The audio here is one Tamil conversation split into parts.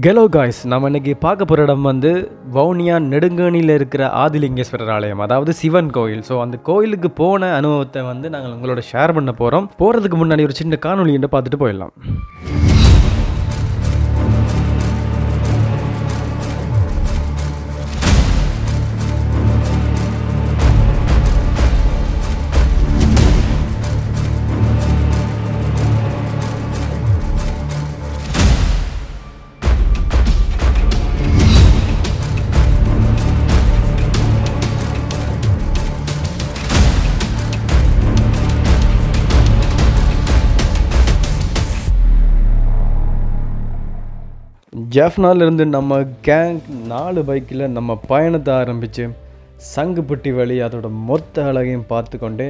கெலோ காய்ஸ், நம்ம இன்றைக்கி பார்க்க போகிற இடம் வந்து வவுனியா நெடுங்கணியில் இருக்கிற ஆதிலிங்கேஸ்வரர் ஆலயம், அதாவது சிவன் கோயில். ஸோ அந்த கோயிலுக்கு போன அனுபவத்தை வந்து நாங்கள் உங்களோட ஷேர் பண்ண போகிறோம். போகிறதுக்கு முன்னாடி ஒரு சின்ன காணொலி என்று பார்த்துட்டு போயிடலாம். ஜெஃப்னாலிருந்து நம்ம கேங் 4 பைக்கில் நம்ம பயணத்தை ஆரம்பித்து சங்குப்பட்டி வழி அதோட மொத்த அழகையும் பார்த்து கொண்டு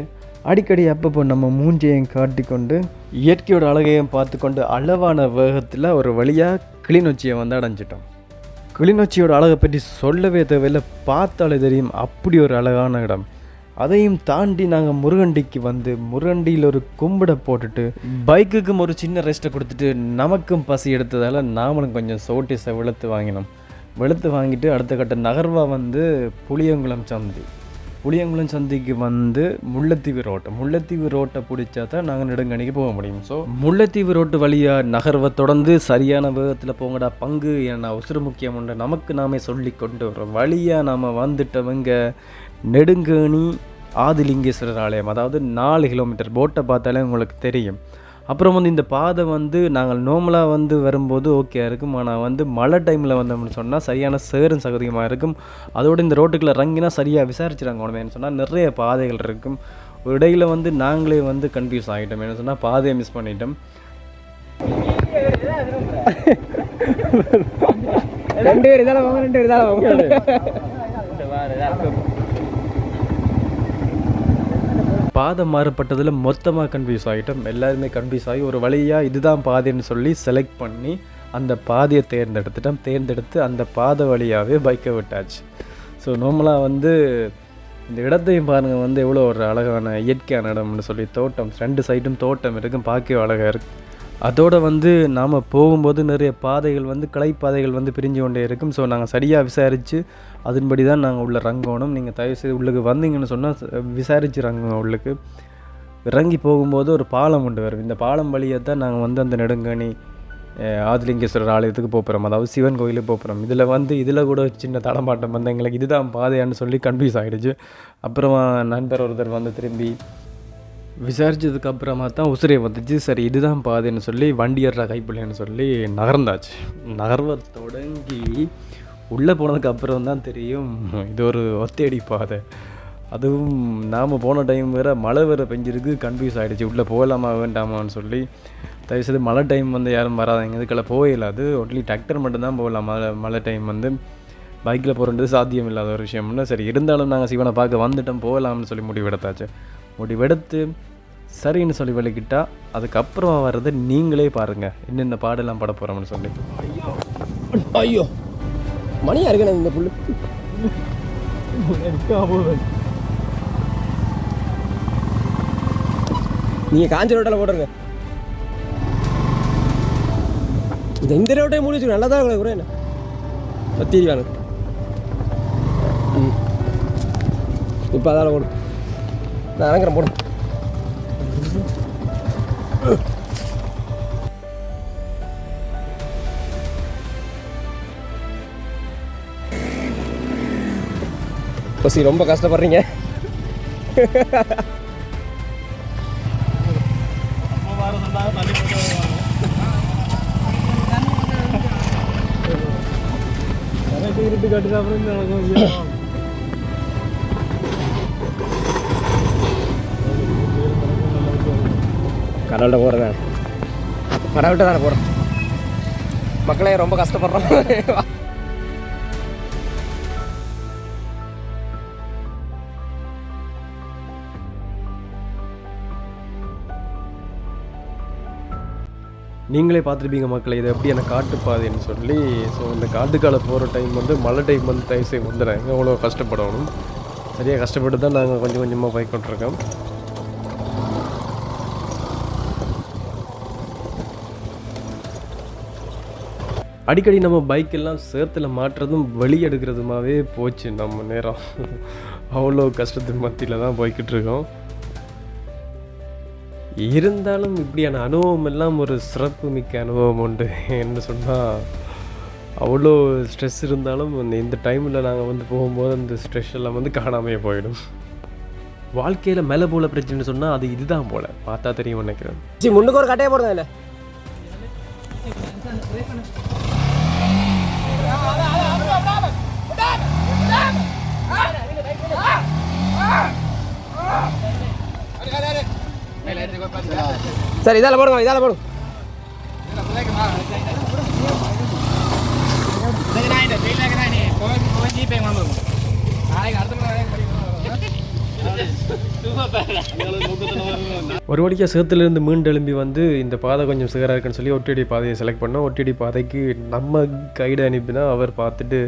அடிக்கடி அப்பப்போ நம்ம மூஞ்சையும் காட்டிக்கொண்டு இயற்கையோட அழகையும் பார்த்து கொண்டு அளவான வேகத்தில் ஒரு வழியாக கிளிநொச்சியை வந்து அடைஞ்சிட்டோம். கிளிநொச்சியோட அழகை பற்றி சொல்லவே தேவையில்லை, பார்த்தாலே தெரியும் அப்படி ஒரு அழகான இடம். அதையும் தாண்டி நாங்கள் முருகண்டிக்கு வந்து முருகண்டியில் ஒரு கும்பிடை போட்டுட்டு பைக்குக்கும் ஒரு சின்ன ரெஸ்ட்டை கொடுத்துட்டு நமக்கும் பசி எடுத்ததால் நாமளும் கொஞ்சம் சோட்டிஸை வெளுத்து வாங்கிட்டு அடுத்த கட்ட நகர்வாக வந்து புளியங்குளம் சந்திக்கு வந்து முல்லைத்தீவு ரோட்டை பிடிச்சா தான் நாங்கள் நெடுங்கணிக்கு போக முடியும். ஸோ முல்லைத்தீவு ரோட்டு வழியாக நகர்வை தொடர்ந்து சரியான வேகத்தில் போங்கடா பங்கு ஏன்னா உசுறு முக்கியம் உண்டு நமக்கு நாமே சொல்லி கொண்டு வர வழியாக நாம் வந்துட்டவங்க நெடுங்கணி ஆதிலிங்கேஸ்வரர் ஆலயம், அதாவது 4 கிலோமீட்டர். போட்டை பார்த்தாலே உங்களுக்கு தெரியும். அப்புறம் வந்து இந்த பாதை வந்து நாங்கள் நார்மலாக வந்து வரும்போது ஓகே இருக்கும், ஆனால் வந்து மழை டைமில் வந்தோம்னு சொன்னால் சரியான சேரும் சகதியமாக இருக்கும். அதோடு இந்த ரோட்டுக்குள்ளே இறங்கினா சரியாக விசாரிச்சுறாங்க உடனேன்னு சொன்னால் நிறைய பாதைகள் இருக்கும். ஒரு இடையில் வந்து நாங்களே வந்து கன்ஃபியூஸ் ஆகிட்டோம், என்ன சொன்னால் பாதையை மிஸ் பண்ணிட்டோம். பாதை மாறுபட்டதில் மொத்தமாக கன்ஃபியூஸ் ஆகிட்டோம். எல்லாருமே கன்ஃபியூஸ் ஆகி ஒரு வழியாக இதுதான் பாதைன்னு சொல்லி செலக்ட் பண்ணி அந்த பாதையை தேர்ந்தெடுத்து அந்த பாதை வழியாகவே பைக்கை விட்டாச்சு. ஸோ நார்மலாக வந்து இந்த இடத்தையும் பாருங்கள், வந்து எவ்வளோ ஒரு அழகான இயற்கையான இடம்னு சொல்லி தோட்டம், 2 சைடும் தோட்டம் இருக்கும், பார்க்கவே அழகாக இருக்குது. அதோடு வந்து நாம் போகும்போது நிறைய பாதைகள் வந்து கலைப்பாதைகள் வந்து பிரிஞ்சு கொண்டே இருக்கும். ஸோ நாங்கள் சரியாக விசாரித்து அதன்படி தான் நாங்கள் உள்ள இறங்கணும். நீங்கள் தயவுசெய்து உள்ளுக்கு வந்தீங்கன்னு சொன்னால் விசாரித்து இறங்குங்க. உள்ளுக்கு இறங்கி போகும்போது ஒரு பாலம் கொண்டு வரும். இந்த பாலம் வழியை தான் நாங்கள் வந்து அந்த நெடுங்கணி ஆதிலிங்கேஸ்வரர் ஆலயத்துக்கு போகிறோம், அதாவது சிவன் கோயிலுக்கு போகிறோம். இதில் கூட சின்ன தடமாட்டம் வந்து எங்களுக்கு இதுதான் பாதையான்னு சொல்லி கன்ஃபியூஸ் ஆகிடுச்சு. அப்புறமா நண்பர் ஒருத்தர் வந்து திரும்பி விசாரித்ததுக்கு அப்புறமா தான் உசுரே வந்துச்சு. சரி இதுதான் பாதைன்னு சொல்லி வண்டி ஏறுற கைப்பிள்ளைன்னு சொல்லி நகர்ந்தாச்சு. நகர்வை தொடங்கி உள்ளே போனதுக்கு அப்புறம் தான் தெரியும் இது ஒரு ஒத்தையடி பாதை. அதுவும் நாம் போன டைம் வேறு மழை வேறு பெஞ்சிருக்கு, கன்ஃபியூஸ் ஆகிடுச்சு உள்ளே போகலாமா வேண்டாமான்னு சொல்லி. தயவுசெய்து மழை டைம் வந்து யாரும் வராதாங்க, இதுக்கெல்லாம் போயிடாது. ஒன்லி டிராக்டர் மட்டும்தான் போகலாம். மழை டைம் வந்து பைக்கில் போகிறது சாத்தியம் இல்லாத ஒரு விஷயம்னா சரி இருந்தாலும் நாங்கள் சிவனை பார்க்க வந்துட்டோம், போகலாம்னு சொல்லி முடிவெடுத்து சரின்னு சொல்லி வலிக்கிட்டா அதுக்கப்புறம் வர்றதை நீங்களே பாருங்கள் என்னென்ன பாடெல்லாம் பாட போகிறோம்னு சொல்லி. ஐயோ மணியா இருக்கணும் இந்த புல்லு. நீங்கள் காஞ்ச ரோட்டில் போடுறங்க, இந்த ரோட்டை முடிச்சு நல்லா தான் கூட என்ன பத்திரி வாங்க. இப்போ அதால் போடும், நான் இறங்குறேன் போடும். பசி ரொம்ப கஷ்டப்படுறீங்க. கடவுள்கிட்ட போகிறேன், கடவுள்கிட்ட தானே போகிறோம். மக்களே ரொம்ப கஷ்டப்படுறோம். நீங்களே பார்த்துருப்பீங்க மக்களை, இது எப்படி எனக்கு காட்டுப்பாதைன்னு சொல்லி. ஸோ இந்த காட்டுக்கால போகிற டைம் வந்து மழை டைம் வந்து தயவுசெய்து வந்துடுறாங்க, எவ்வளோ கஷ்டப்படணும். சரியாக கஷ்டப்பட்டு தான் நாங்கள் கொஞ்சம் கொஞ்சமாக பைக் கொண்டிருக்கோம். அடிக்கடி நம்ம பைக்கெல்லாம் சேத்துல மாட்டுறதும் வெளியெடுக்கிறதுமாவே போச்சு நம்ம நேரம். அவ்வளோ கஷ்டத்தின் மத்தியில் தான் போய்கிட்டு இருக்கோம். இருந்தாலும் இப்படியான அனுபவம் எல்லாம் ஒரு சிறப்பு மிக்க அனுபவம் உண்டு. என்ன சொன்னால், அவ்வளோ ஸ்ட்ரெஸ் இருந்தாலும் இந்த டைமில் நாங்கள் வந்து போகும்போது அந்த ஸ்ட்ரெஸ் எல்லாம் வந்து காணாமையே போயிடும். வாழ்க்கையில் மேலே போல பிரச்சனைன்னு சொன்னால் அது இதுதான் போல் பார்த்தா தெரியும் நினைக்கிறேன். முன்னுக்கு ஒரு கட்டையை போடுறேன் இல்லை சரி, இதால போடுங்க, இதால போடுங்க. ஒரு வழியாக சேத்துலேருந்து மீண்டு எழும்பி வந்து இந்த பாதை கொஞ்சம் சிகராக இருக்குன்னு சொல்லி ஒட்டியடி பாதையை செலக்ட் பண்ணோம். ஒட்டியடி பாதைக்கு நம்ம கைடு அனுப்பினா அவர் பார்த்துட்டு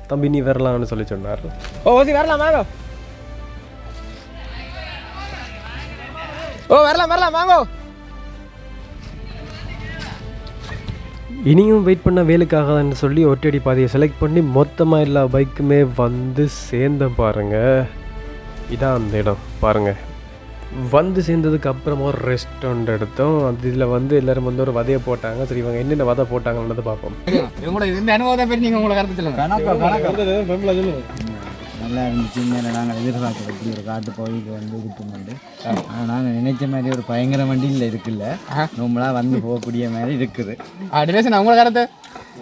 தம்பி நீ வரலாம்னு சொல்லி சொன்னார். வரலாம் வாங்க. வரலாம் வாங்க. இனியும் வெயிட் பண்ண வேலுக்காகன்னு சொல்லி ஒட்டியடி பாதையை செலக்ட் பண்ணி மொத்தமாக எல்லா பைக்குமே வந்து சேர்ந்தேன் பாருங்கள். இதான் அந்த இடம் பாருங்கள். வந்து சேர்ந்ததுக்கு அப்புறமா ஒரு ரெஸ்டாரண்ட் எடுத்தோம். அதில் வந்து எல்லோரும் வந்து ஒரு வதையை போட்டாங்க. சரி, இவங்க என்னென்ன வதை போட்டாங்கன்னு பார்ப்போம். இந்த அனுபவத்தை பற்றி நீங்கள் உங்களை கருத்து சொல்லுங்கள். நல்லா இருந்துச்சு. நாங்கள் எதிர்பார்க்குற எப்படி ஒரு காட்டு பகுதிக்கு வந்து இருக்குமெண்டு. ஆனால் நாங்கள் நினைச்ச மாதிரி ஒரு பயங்கர வண்டியில் இருக்குல்ல, நம்மளா வந்து போகக்கூடிய மாதிரி இருக்குது. டிலேஷன் உங்களை கருத்து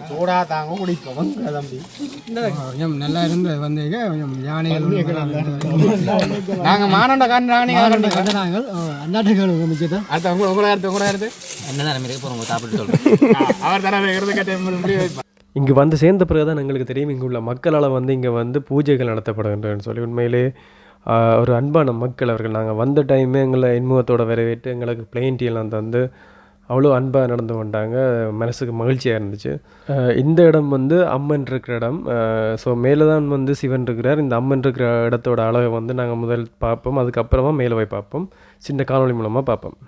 சூடா தாங்க குடிப்போம். கொஞ்சம் நல்லா இருந்து வந்தீங்க. கொஞ்சம் யானைகள் நாங்கள் மானோட நாங்கள் அந்நாட்டுகள் மிச்சதான். அடுத்த உங்களை கருத்து என்ன நிலைமை போகிறோம் சாப்பிட்டு சொல்கிறேன். அவர் தானே இங்கே வந்து சேர்ந்த பிறகு தான் எங்களுக்கு தெரியும் இங்கே உள்ள மக்களால் வந்து இங்கே வந்து பூஜைகள் நடத்தப்படுகின்றன்னு சொல்லி. உண்மையிலே ஒரு அன்பான மக்கள் அவர்கள். நாங்கள் வந்த டைமே எங்களை இன்முகத்தோடு வரவேற்று எங்களுக்கு பிளெயின் டீ எல்லாம் தந்து அவ்வளோ அன்பாக நடந்து கொண்டாங்க. மனசுக்கு மகிழ்ச்சியாக இருந்துச்சு. இந்த இடம் வந்து அம்மன் இருக்கிற இடம். ஸோ மேலே தான் வந்து சிவன் இருக்கிறார். இந்த அம்மன் இருக்கிற இடத்தோட அழகை வந்து நாங்கள் முதல் பார்ப்போம். அதுக்கப்புறமா மேலே போய் பார்ப்போம். சின்ன காணொளி மூலமாக பார்ப்போம்.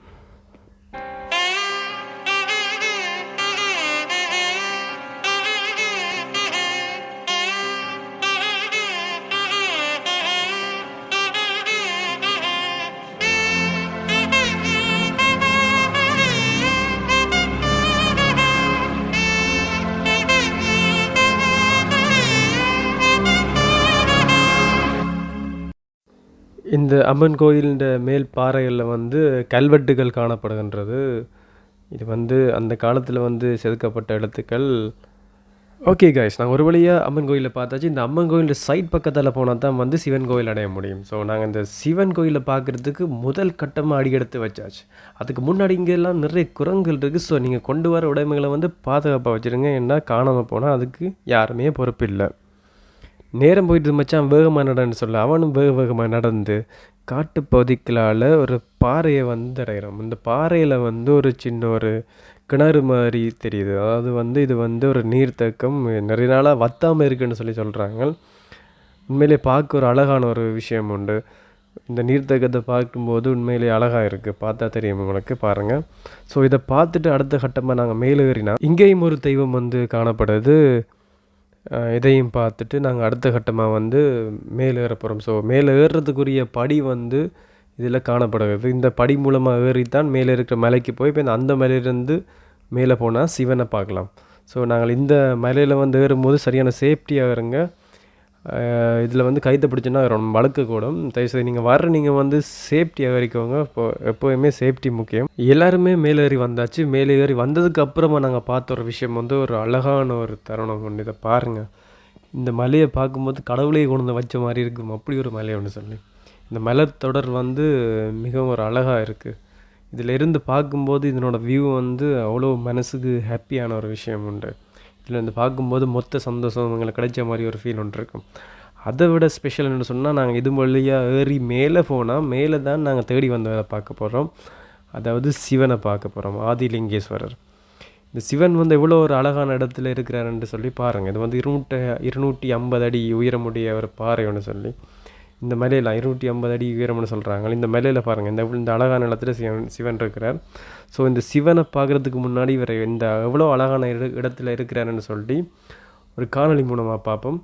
இந்த அம்மன் கோயிலின் மேல் பாறைகளில் வந்து கல்வெட்டுகள் காணப்படுகின்றது. இது வந்து அந்த காலத்தில் வந்து செதுக்கப்பட்ட எழுத்துக்கள். ஓகே கைஸ், நாங்கள் ஒரு வழியாக அம்மன் கோயிலில் பார்த்தாச்சு. இந்த அம்மன் கோயிலில் சைட் பக்கத்தில் போனால் தான் வந்து சிவன் கோயில் அடைய முடியும். ஸோ நாங்கள் இந்த சிவன் கோயிலை பார்க்குறதுக்கு முதல் கட்டமாக அடியெடுத்து வச்சாச்சு. அதுக்கு முன்னாடி இங்கெல்லாம் நிறைய குரங்குகள் இருக்குது. ஸோ நீங்கள் கொண்டு வர உடைமைகளை வந்து பாதுகாப்பாக வச்சுருங்க. ஏன்னா காணாமல் போனால் அதுக்கு யாருமே பொறுப்பு இல்லை. நேரம் போயிட்டு மச்சான் வேகமாக நடன்னு சொல்ல அவனும் வேகமாக நடந்து காட்டுப்பகுதிகளால் ஒரு பாறையை வந்து அடைகிறோம். இந்த பாறையில் வந்து ஒரு சின்ன ஒரு கிணறு மாதிரி தெரியுது. அதாவது வந்து இது வந்து ஒரு நீர்த்தக்கம் நிறைய நாளாக வத்தாமல் இருக்குன்னு சொல்லி சொல்கிறாங்க. உண்மையிலே பார்க்க ஒரு அழகான ஒரு விஷயம் உண்டு. இந்த நீர்த்தக்கத்தை பார்க்கும்போது உண்மையிலே அழகாக இருக்குது. பார்த்தா தெரியும் உங்களுக்கு, பாருங்கள். ஸோ இதை பார்த்துட்டு அடுத்த கட்டமாக நாங்கள் மேலே ஏறினா இங்கேயும் ஒரு தெய்வம் வந்து காணப்படுது. இதையும் பார்த்துட்டு நாங்கள் அடுத்த கட்டமாக வந்து மேலே ஏற போகிறோம். ஸோ மேலே ஏறுறதுக்குரிய படி வந்து இதில் காணப்படுகிறது. இந்த படி மூலமாக ஏறித்தான் மேலே இருக்கிற மலைக்கு போய் இப்போ அந்த மலையிலேருந்து மேலே போனால் சிவனை பார்க்கலாம். ஸோ நாங்கள் இந்த மலையில் வந்து ஏறும்போது சரியான சேஃப்டியாக இருங்க. இதில் வந்து கைத்தை பிடிச்சோன்னா ரொம்ப வழுக்கக்கூடும். தயவுசெய்து நீங்கள் வந்து சேஃப்டியாக ஏறிக்கோங்க. எப்போயுமே சேஃப்டி முக்கியம். எல்லாருமே மேலே ஏறி வந்தாச்சு. மேலே ஏறி வந்ததுக்கு அப்புறமா நாங்கள் பார்த்த ஒரு விஷயம் வந்து ஒரு அழகான ஒரு தருணம் ஒன்று. இதை பாருங்கள். இந்த மலையை பார்க்கும்போது கடவுளையே கொண்டு வந்து வச்ச மாதிரி இருக்கும். அப்படி ஒரு மலை ஒன்று சொல்லி. இந்த மலைத்தொடர் வந்து மிகவும் ஒரு அழகாக இருக்குது. இதில் இருந்து பார்க்கும்போது இதனோட வியூ வந்து அவ்வளோ மனசுக்கு ஹாப்பியான ஒரு விஷயம் உண்டு. இதில் வந்து பார்க்கும்போது மொத்த சந்தோஷம் எங்களுக்கு கிடைச்ச மாதிரி ஒரு ஃபீல் ஒன்று இருக்கும். அதை விட ஸ்பெஷல் என்ன சொன்னால், நாங்கள் இது வழியாக ஏறி மேலே போனால் மேலே தான் நாங்கள் தேடி வந்ததை பார்க்க போகிறோம். அதாவது சிவனை பார்க்க போகிறோம். ஆதிலிங்கேஸ்வரர். இந்த சிவன் வந்து எவ்வளோ ஒரு அழகான இடத்துல இருக்கிறாருன்னு சொல்லி பாருங்கள். இது வந்து 250 அடி உயரமுடைய ஒரு பாறை ஒன்று சொல்லி. இந்த மலையில் 250 அடி உயரம்னு சொல்கிறாங்க. இந்த மலையில் பாருங்கள், இந்த அழகான இடத்துல சிவன் இருக்கிறார். ஸோ இந்த சிவனை பார்க்குறதுக்கு முன்னாடி இவர் இந்த எவ்வளோ அழகான இடத்துல இருக்கிறாருன்னு சொல்லி ஒரு காணொளி மூலமாக பார்ப்போம்.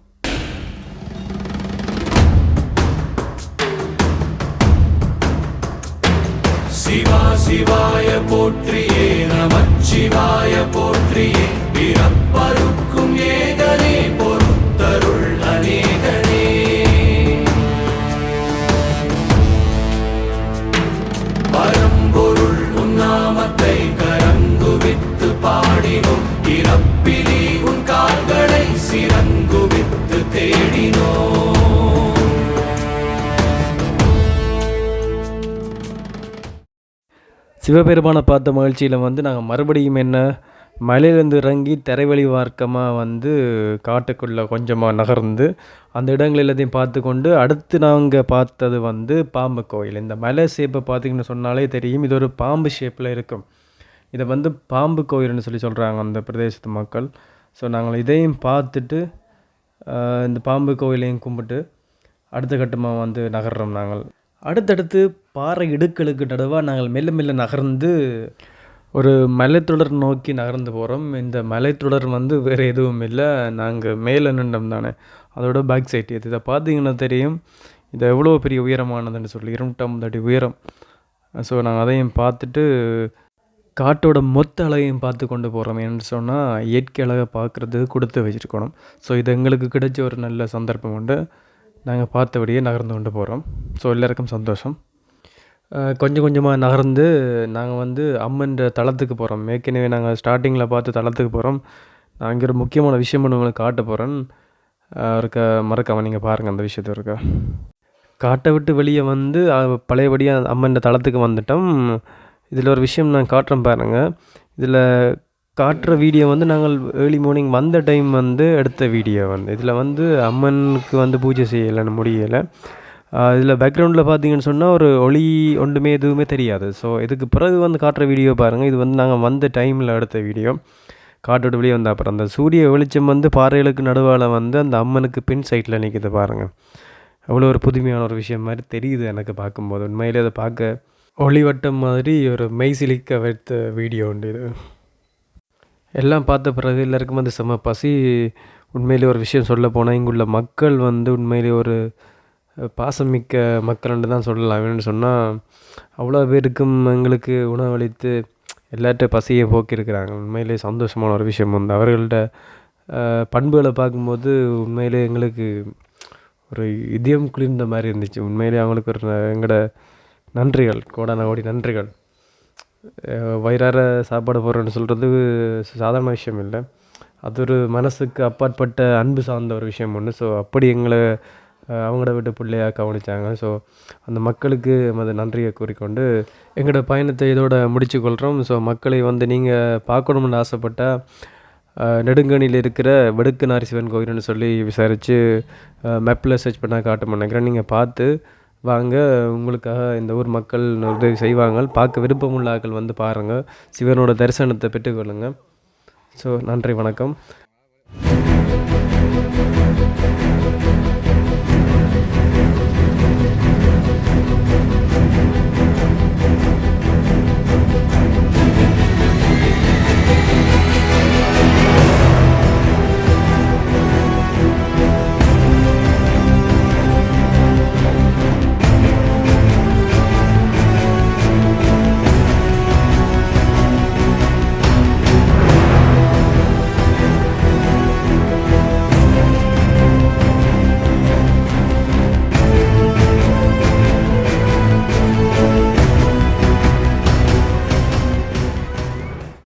சிவா சிவாய போற்றியே நமச்சிவாய போற்றியே பிறப்பருக்கும் ஏகனே பொறுத்தருள் அநேகனே பரம்பொருள் உன்னாமத்தை கரங்குவித்து பாடினோம் இறப்பிலி உன் கால்களை சிறங்குவித்து தேடினோம். சிவபெருமானை பார்த்த மகிழ்ச்சியில் நாங்கள் மறுபடியும் மலையிலேருந்து இறங்கி தரைவழி மார்க்கமாக காட்டுக்குள்ளே கொஞ்சமாக நகர்ந்து அந்த இடங்கள் எல்லாத்தையும் பார்த்து கொண்டு அடுத்து நாங்கள் பார்த்தது பாம்பு கோயில். இந்த மலை ஷேப்பை பார்த்திங்கன்னு சொன்னாலே தெரியும், இது ஒரு பாம்பு ஷேப்பில் இருக்கும். இதை பாம்பு கோயில்னு சொல்கிறாங்க அந்த பிரதேசத்து மக்கள். ஸோ நாங்கள் இதையும் பார்த்துட்டு இந்த பாம்பு கோயிலையும் கும்பிட்டு அடுத்த கட்டமாக நகர்றோம். நாங்கள் அடுத்தடுத்து பாறை இடுக்களுக்கு நடுவாக நாங்கள் மெல்ல மெல்ல நகர்ந்து ஒரு மலைத்தொடர் நோக்கி நகர்ந்து போகிறோம். இந்த மலைத்தொடர் வேறு எதுவும் இல்லை, நாங்கள் மேலே நின்றம் தானே, அதோட பேக் சைட் இது. இதை பார்த்தீங்கன்னா தெரியும் இது எவ்வளோ பெரிய உயரமானதுன்னு சொல்லி 250 அடி உயரம். ஸோ நாங்கள் அதையும் பார்த்துட்டு காட்டோட மொத்த அழகையும் பார்த்து கொண்டு போகிறோம். ஏன்னு சொன்னால் இயற்கை அழகை பார்க்குறது கொடுத்து வச்சுருக்கணும். ஸோ இது எங்களுக்கு கிடைச்ச ஒரு நல்ல சந்தர்ப்பம் உண்டு. நாங்கள் பார்த்தபடியே நகர்ந்து கொண்டு போகிறோம். ஸோ எல்லாருக்கும் சந்தோஷம். கொஞ்சம் கொஞ்சமாக நகர்ந்து நாங்கள் அம்மன்ற தளத்துக்கு போகிறோம். ஏற்கனவே நாங்கள் ஸ்டார்டிங்கில் பார்த்து தளத்துக்கு போகிறோம். நான் இங்கே ஒரு முக்கியமான விஷயம் உங்களுக்கு காட்ட போகிறேன். மறக்காமல் நீங்கள் பாருங்கள் அந்த விஷயத்தை இருக்கா. காட்டை விட்டு வெளியே பழையபடியாக அம்மன்ற தளத்துக்கு வந்துட்டோம். இதில் ஒரு விஷயம் நான் காட்டுறேன் பாருங்கள். இதில் காட்டுற வீடியோ நாங்கள் ஏர்லி மார்னிங் வந்த டைம் எடுத்த வீடியோ இதில் அம்மனுக்கு பூஜை செய்யலைன்னு முடியலை. இதில் பேக்ரவுண்டில் பார்த்தீங்கன்னு சொன்னால் ஒரு ஒளி ஒன்றுமே எதுவுமே தெரியாது. ஸோ இதுக்கு பிறகு காட்டுற வீடியோ பாருங்கள். இது நாங்கள் வந்த டைமில் எடுத்த வீடியோ. காட்டோட வெளியே அப்புறம் அந்த சூரிய வெளிச்சம் பாறைகளுக்கு நடுவால் அந்த அம்மனுக்கு பின் சைட்டில் நிற்கிது பாருங்கள். அவ்வளோ ஒரு புதுமையான ஒரு விஷயம் மாதிரி தெரியுது எனக்கு பார்க்கும்போது. உண்மையிலே அதை பார்க்க ஒளிவட்டம் மாதிரி ஒரு மெய்சிலிக்க வைத்த வீடியோ உண்டு இது. எல்லாம் பார்த்த பிறகு எல்லாருக்கும் செம்ம பசி. உண்மையிலே ஒரு விஷயம் சொல்ல போனால் இங்குள்ள மக்கள் உண்மையிலே ஒரு பாசமிக்க மக்கள்னு தான் சொல்லலாம். என்னென்னு சொன்னால் அவ்வளோ பேருக்கும் எங்களுக்கு உணவளித்து எல்லார்ட்ட பசியை போக்கியிருக்கிறாங்க. உண்மையிலே சந்தோஷமான ஒரு விஷயம் அவர்கள்ட்ட பண்புகளை பார்க்கும்போது உண்மையிலே எங்களுக்கு ஒரு இதயம் குளிர்ந்த மாதிரி இருந்துச்சு. உண்மையிலே அவங்களுக்கு ஒரு எங்களோட நன்றிகள், கோடான கோடி நன்றிகள். வயிறார சாப்பாடு போடுறேன்னு சொல்கிறது சாதாரண விஷயம் இல்லை, அது ஒரு மனசுக்கு அப்பாற்பட்ட அன்பு சார்ந்த ஒரு விஷயம் ஒன்று. ஸோ அப்படி எங்களை அவங்களோட வீட்டு பிள்ளையாக கவனித்தாங்க. ஸோ அந்த மக்களுக்கு அது நன்றியை கூறிக்கொண்டு எங்களோட பயணத்தை இதோட முடிச்சு கொள்கிறோம். ஸோ மக்களை நீங்கள் பார்க்கணும்னு ஆசைப்பட்டால் நெடுங்கணியில் இருக்கிற வெடுக்குநாரி சிவன் கோயில்னு சொல்லி விசாரித்து மேப்பில் சர்ச் பண்ணால் காட்ட நினைக்கிறேன். நீங்கள் பார்த்து வாங்க, உங்களுக்காக இந்த ஊர் மக்கள் உதவி செய்வாங்க. பார்க்க விருப்பமுள்ள ஆட்கள் பாருங்கள், சிவனோட தரிசனத்தை பெற்றுக்கொள்ளுங்கள். ஸோ நன்றி, வணக்கம்.